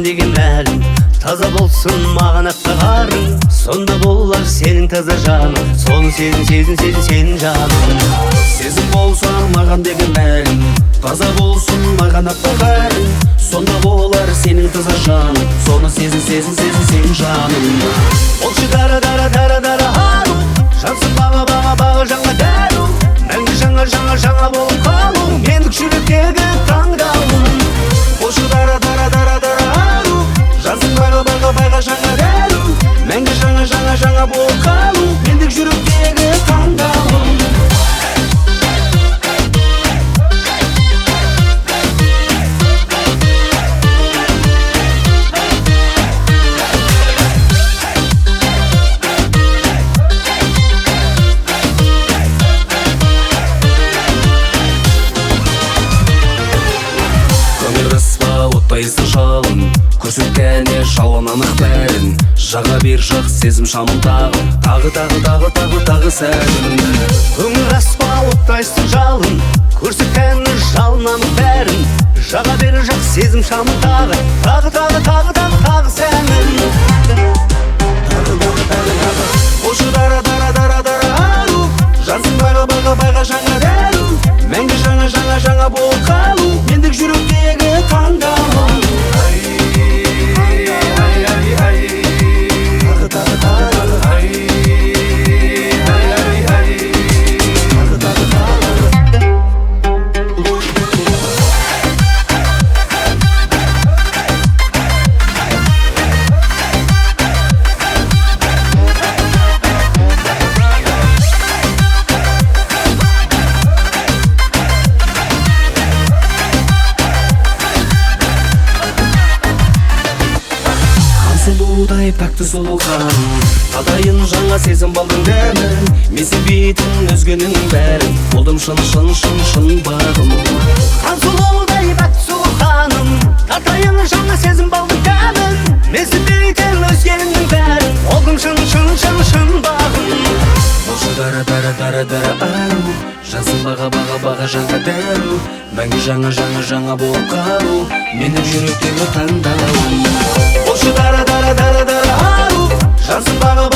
деген мәлім. Таза болсын маған ақтағарың, сонда болар сенің таза жаның. Соны сенің жаның. Сезім болса маған деген мәлім, таза болсын маған ақтағарың, сонда болар сенің таза жаның. Соны сенің жаның. Болшы дара ару, жансың баға жаңа дәру. Мәңгі жаңа болып қалу, мендік жүректегі таңдауым. Болшы дара ару, жансың баға жаңа дәру. Мәңгі жаңа болып қалу, мендік жүректегі таңдауым. Отбайсы жалын, көрсеткәне жалын анық бәрін. Жаға бер жақ сезім шамын тағы сәлін. Көңіл аспа оттайсы жалын, көрсеткәне жалын анық бәрін. Жаға бер жақ сезім шамын тағы сәлін. Болшы дара ару, жансың баға жаңа дәру. Мәңгі жаңа болып қалу, мендік жүректегі таңдауым. Сұлудай пәкті сұлуған, татайын жаңа сезім балдың дәмін. Мен сенбейтін өзгенің бәрін, болдым шын бағым. Қан сұлудай пәкті сұлуғаным, татайын жаңа сезім балдың дәмін. Мен сенбейтін өзгенің бәрін, болдым шын бағым. Болшы дара ару, жансың баға жаңа дәру. Мәңгі жаңа болып қалу, менің жүректегі таңдауым. Болшы дара ару, жансың баға